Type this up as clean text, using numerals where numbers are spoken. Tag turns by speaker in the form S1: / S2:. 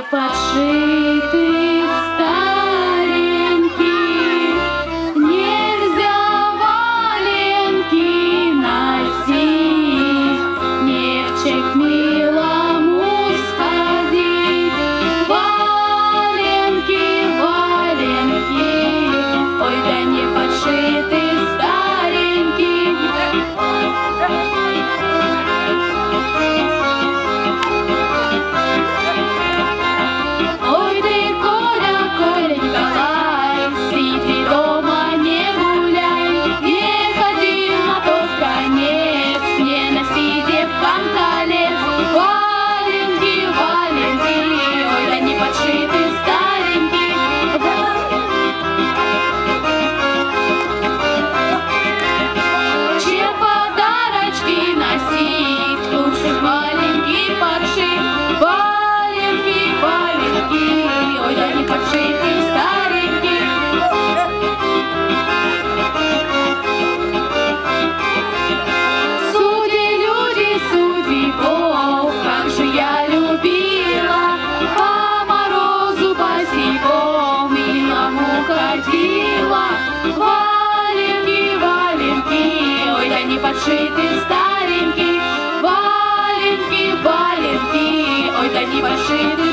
S1: не подшитый старенький, нельзя валенки носить, не в чек милому сходить. Валенки, валенки, ой, да не подшитый старенький. Ой, ты, Коля, Коля Николай, сиди дома, не гуляй, не ходи на тот конец, не носи девкам колец. Валенки, валенки, ой, да не подшитый старенький. Чем подарочки носить, лучше валенки подшить. Валенки, валенки, ой, да не подшитый старенький. Судьи, люди, судьи, Бог, как же я любила по морозу босиком милому ходила. Валенки, валенки, ой, да не подшитый старенький. Валенки, валенки, ой, да не подшитый